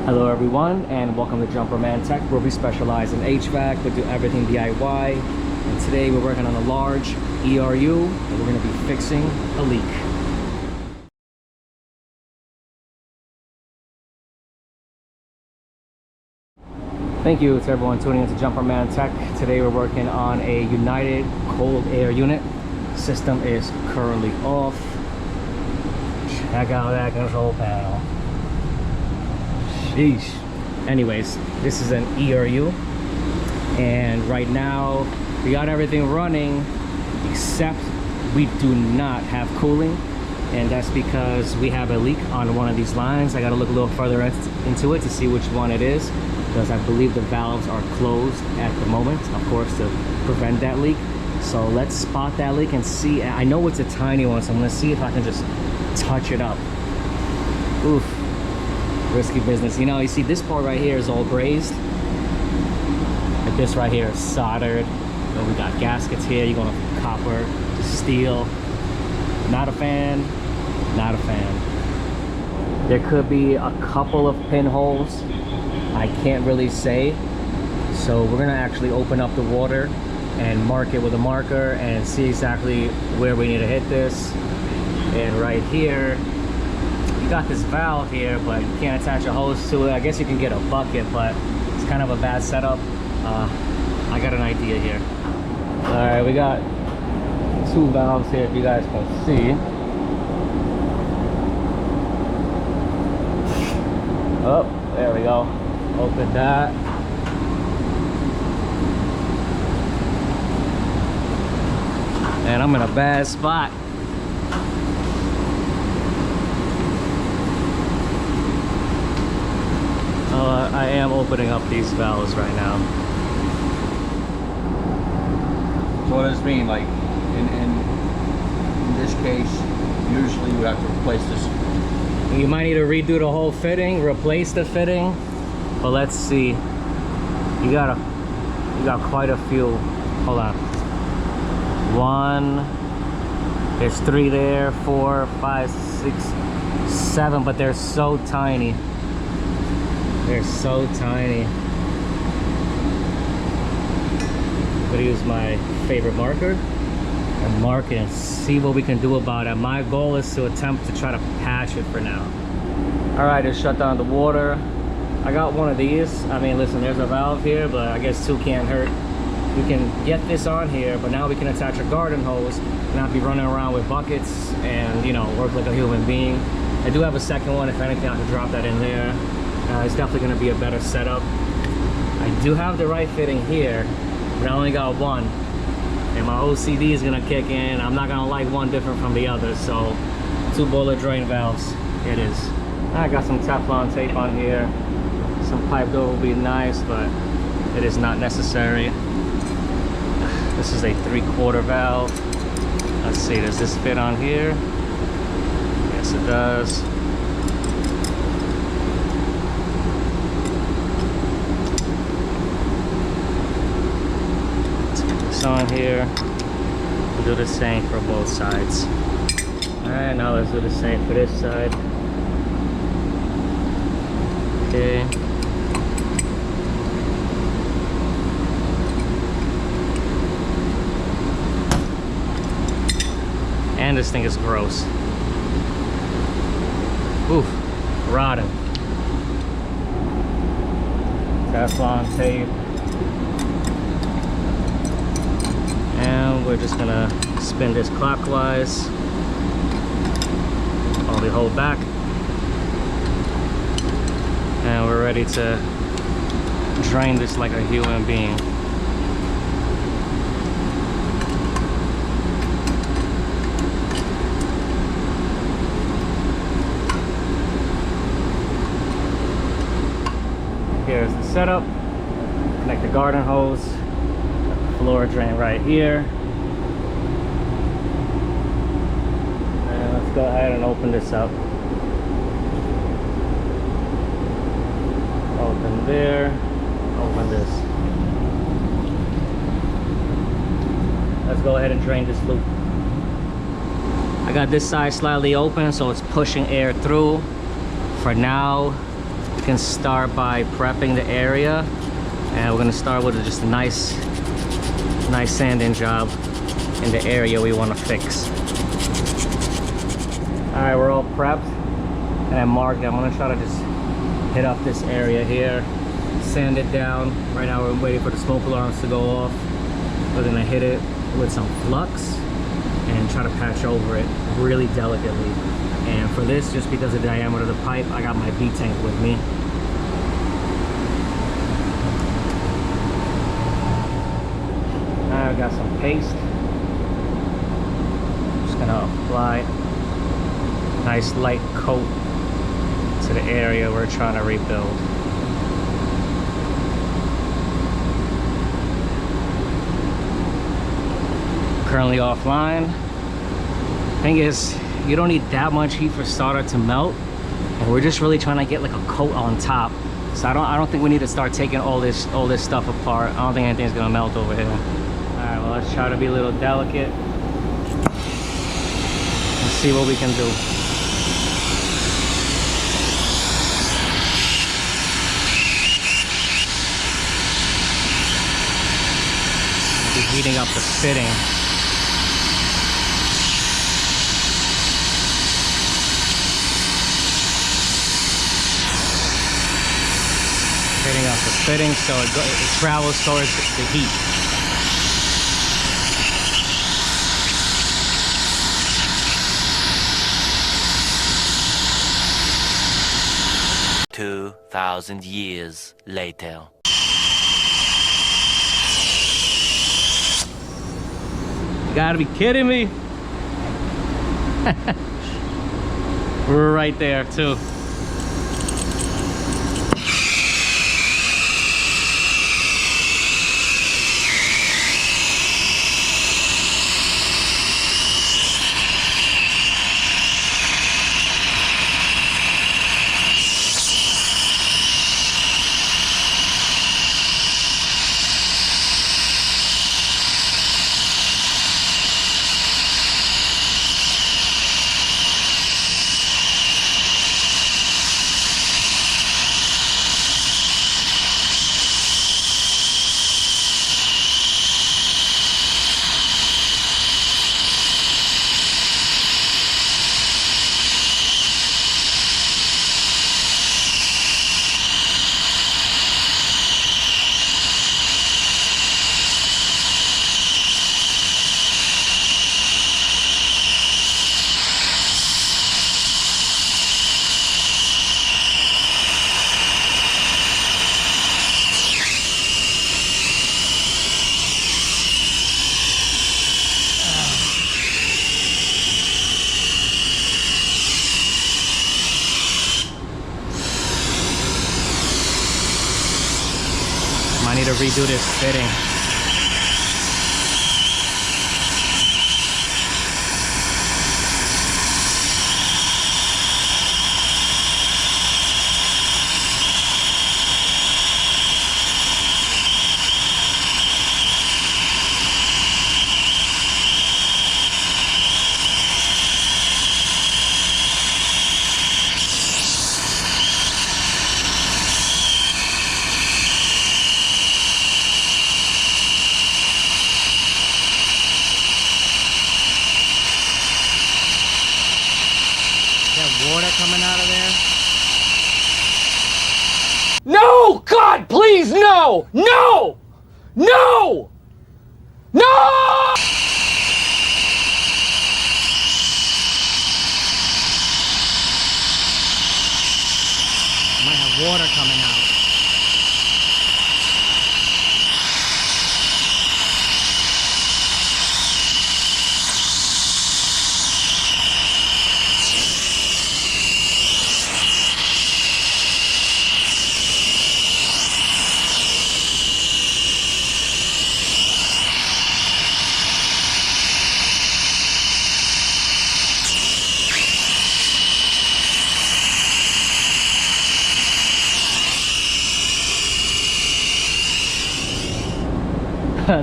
Hello everyone, and welcome to Jumperman Tech, where we specialize in HVAC but do everything DIY. And today we're working on a large ERU and we're going to be fixing a leak. Thank you to everyone tuning into Jumperman Tech. Today we're working on a United cold air unit. System is currently off. Check out that control panel. Sheesh. Anyways, this is an ERU, and right now we got everything running except we do not have cooling, and that's because we have a leak on one of these lines. I got to look a little further into it to see which one it is, because I believe the valves are closed at the moment, of course, to prevent that leak. So let's spot that leak and see. I know it's a tiny one, so I'm gonna see if I can just touch it up. Oof. Risky business. You know, you see this part right here is all grazed, like this right here is soldered. You know, we got gaskets here. You're going from copper to steel. Not a fan. Not a fan. There could be a couple of pinholes. I can't really say. So we're gonna actually open up the water and mark it with a marker and see exactly where we need to hit this. And right here, you got this valve here, but you can't attach a hose to it. I guess you can get a bucket, but it's kind of a bad setup. I got an idea here. All right, we got two valves here, if you guys can see. Oh, there we go. Open that. And I'm in a bad spot. I am opening up these valves right now. So what does this mean? Like in this case, usually you have to replace this. You might need to redo the whole fitting, replace the fitting, but let's see. You got quite a few. Hold on. One, there's three there, 4, 5, 6, 7, but they're so tiny. They're so tiny. I'm gonna use my favorite marker and mark it and see what we can do about it. My goal is to attempt to try to patch it for now. All right, just shut down the water. I got one of these. I mean, listen, there's a valve here, but I guess two can't hurt. We can get this on here, but now we can attach a garden hose, not be running around with buckets and, you know, work like a human being. I do have a second one. If anything, I can drop that in there. It's definitely going to be a better setup. I do have the right fitting here, but I only got one, and my OCD is going to kick in. I'm not going to like one different from the other, so 2 boiler drain valves it is. I got some Teflon tape on here. Some pipe door will be nice, but it is not necessary. This is a 3/4 valve. Let's see, does this fit on here? Yes, it does. On here, we'll do the same for both sides. All right, now let's do the same for this side. Okay. And this thing is gross. Oof, rotten. Teflon tape. And we're just gonna spin this clockwise while we hold back, and we're ready to drain this like a human being. Here's the setup. Connect the garden hose. Floor drain right here, and let's go ahead and open this up. Open there, open this. Let's go ahead and drain this loop. I got this side slightly open, so it's pushing air through. For now, you can start by prepping the area, and we're gonna start with just a nice sanding job in the area we want to fix. All right, we're all prepped and I marked it. I'm gonna try to just hit up this area here, sand it down. Right now we're waiting for the smoke alarms to go off. We're gonna hit it with some flux and try to patch over it really delicately. And for this, just because of the diameter of the pipe, I got my B tank with me. I've got some paste. Just gonna apply a nice light coat to the area we're trying to rebuild. Currently offline. Thing is, you don't need that much heat for starter to melt, and we're just really trying to get like a coat on top. So I don't think we need to start taking all this stuff apart. I don't think anything's gonna melt over here. All right, well, let's try to be a little delicate and see what we can do. I'll be heating up the fitting. Hitting up the fitting so it travels towards the heat. "2,000 years later." You gotta be kidding me. We're right there too. I need to redo this fitting. Water coming out of there. No! God, please, no! No! No! No! Might have water coming out.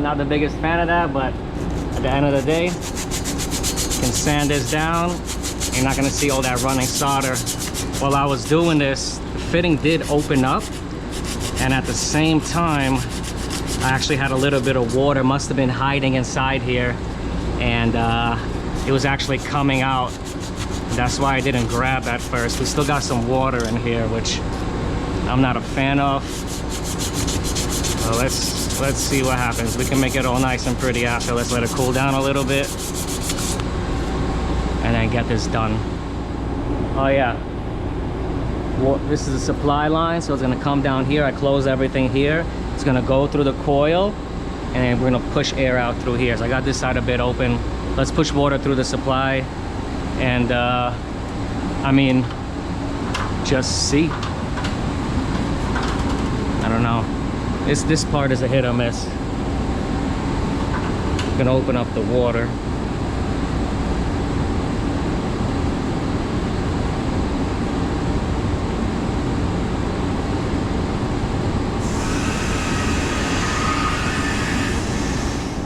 Not the biggest fan of that, but at the end of the day, you can sand this down. You're not gonna see all that running solder. While I was doing this, the fitting did open up, and at the same time I actually had a little bit of water, must have been hiding inside here, and it was actually coming out. That's why I didn't grab that first. We still got some water in here, which I'm not a fan of. So let's see what happens. We can make it all nice and pretty after. Let's let it cool down a little bit and then get this done. Oh yeah, well, this is the supply line, so it's gonna come down here. I close everything here. It's gonna go through the coil, and then we're gonna push air out through here. So I got this side a bit open. Let's push water through the supply, and I mean, just see. I don't know. This part is a hit or miss. I'm gonna open up the water.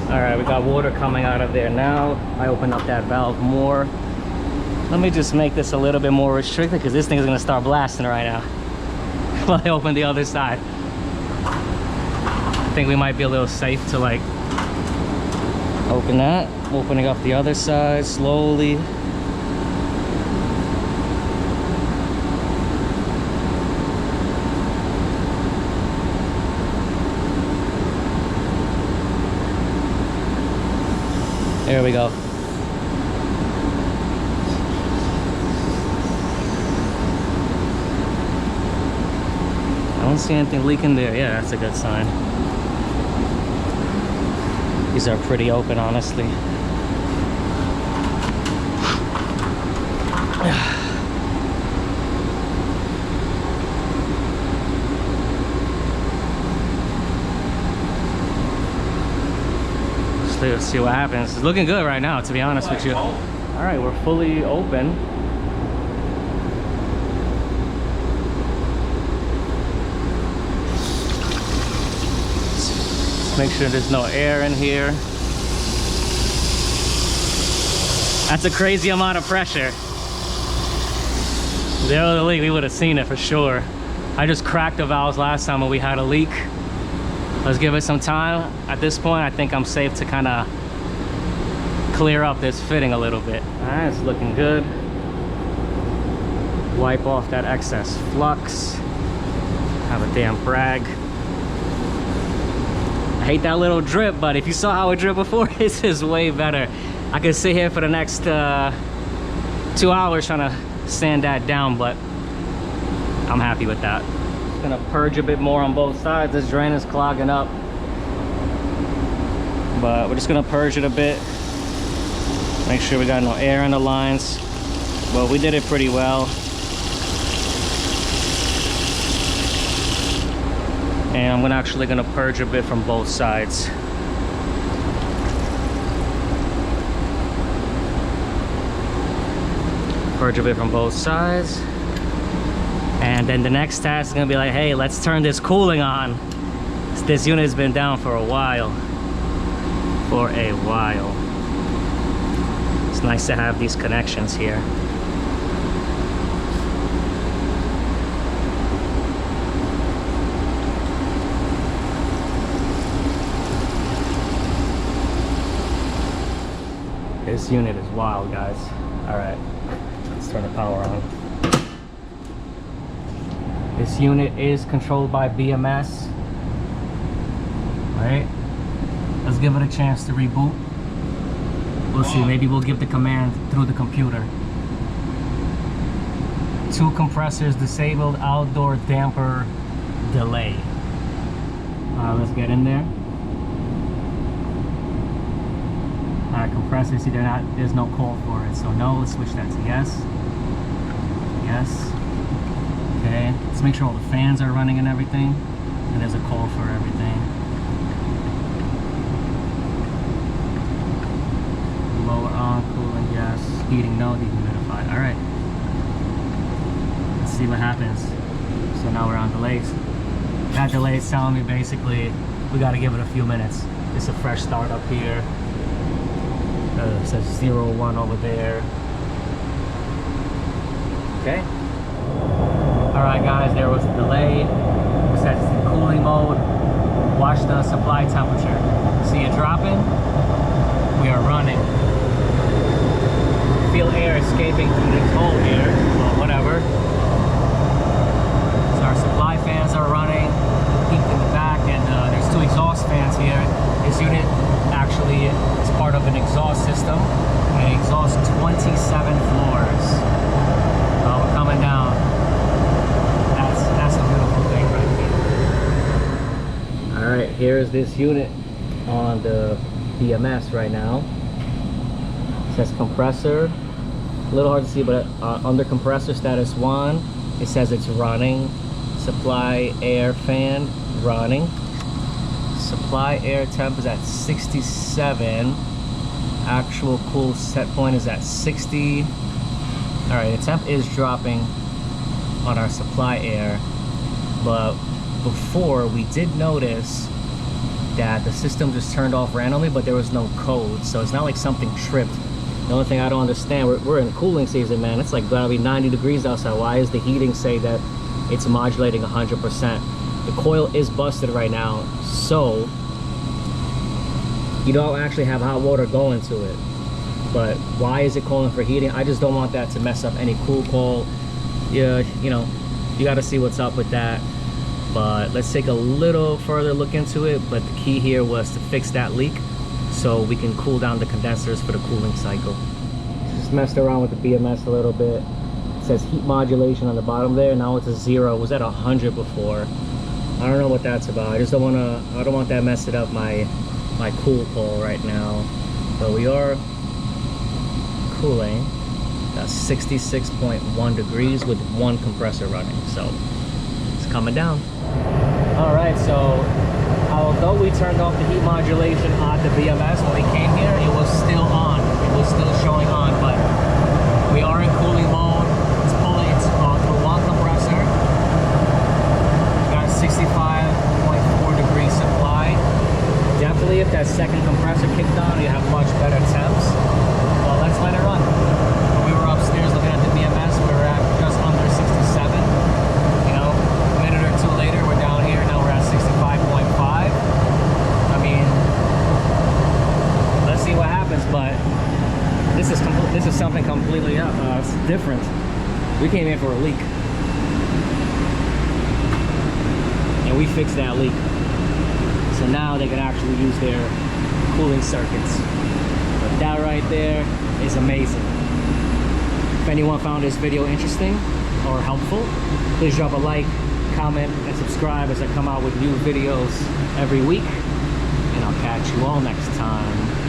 All right, we got water coming out of there now. I open up that valve more. Let me just make this a little bit more restricted, because this thing is gonna start blasting right now while I open the other side. I think we might be a little safe to like open that. Opening up the other side slowly. There we go. I don't see anything leaking there. Yeah, that's a good sign. These are pretty open, honestly. Let's see what happens. It's looking good right now, to be honest with you. All right, we're fully open. Let's make sure there's no air in here. That's a crazy amount of pressure. If there was a leak, we would have seen it for sure. I just cracked the valves last time when we had a leak. Let's give it some time. At this point, I think I'm safe to kind of clear up this fitting a little bit. All right, it's looking good. Wipe off that excess flux. Have a damp rag. I hate that little drip, but if you saw how it dripped before, this is way better. I could sit here for the next 2 hours trying to sand that down, but I'm happy with that. Gonna purge a bit more on both sides. This drain is clogging up, but we're just gonna purge it a bit, make sure we got no air in the lines. Well, we did it pretty well, and I'm actually gonna purge a bit from both sides. Purge a bit from both sides. And then the next task is gonna be like, hey, let's turn this cooling on. This unit has been down for a while. It's nice to have these connections here. This unit is wild, guys. All right, let's turn the power on. This unit is controlled by BMS. Right? Let's give it a chance to reboot. We'll see, maybe we'll give the command through the computer. 2 compressors disabled, outdoor damper delay. Let's get in there. Compressors, see, there's no call for it, so no. Let's switch that to yes. Yes. Okay, let's make sure all the fans are running and everything, and there's a call for everything. Lower on, cooling, yes. Heating, no. Dehumidified. All right, let's see what happens. So now we're on delays. That delay is telling me basically we got to give it a few minutes. It's a fresh start up here. It says 01 over there. Okay. Alright guys, there was a delay. It says it's in cooling mode. Watch the supply temperature. See it dropping? We are running. Feel air escaping through the cold air, well, whatever. So our supply fans are running, peaked in the back, and there's 2 exhaust fans here. This unit actually is part of an exhaust system, and it exhausts 27 floors. We're coming down. That's a beautiful thing right here. All right, here's this unit on the BMS right now. It says compressor. A little hard to see, but under compressor status 1, it says it's running. Supply air fan running. Supply air temp is at 67. Actual cool set point is at 60. All right, the temp is dropping on our supply air, but before we did notice that the system just turned off randomly, but there was no code, so it's not like something tripped. The only thing I don't understand, we're in cooling season, man. It's like gotta be 90 degrees outside. Why is the heating say that it's modulating 100%? The coil is busted right now, so you don't actually have hot water going to it. But why is it calling for heating? I just don't want that to mess up any cool coil. Yeah, you know, you got to see what's up with that. But let's take a little further look into it. But the key here was to fix that leak so we can cool down the condensers for the cooling cycle. Just messed around with the BMS a little bit. It says heat modulation on the bottom there. Now it's a 0. It was at 100 before. I don't know what that's about. I just don't want to. I don't want that messing up my cool coil right now. But we are cooling. That's 66.1 degrees with 1 compressor running, so it's coming down. All right, so although we turned off the heat modulation on the BMS when we came here, it was still on. It was still showing on, but we are in cooling mode. It's pulling through 1 compressor. Got 65.4 degree supply. Definitely, if that second compressor kicked on, you have much better temps. Well, let's let it run. When we were upstairs looking at the BMS, we were at just under 67. You know, a minute or 2 later, we're down here. Now we're at 65.5. I mean, let's see what happens. But this is something completely different. We came in for a leak, and we fixed that leak. So now they can actually use their cooling circuits. But that right there is amazing. If anyone found this video interesting or helpful, please drop a like, comment, and subscribe as I come out with new videos every week. And I'll catch you all next time.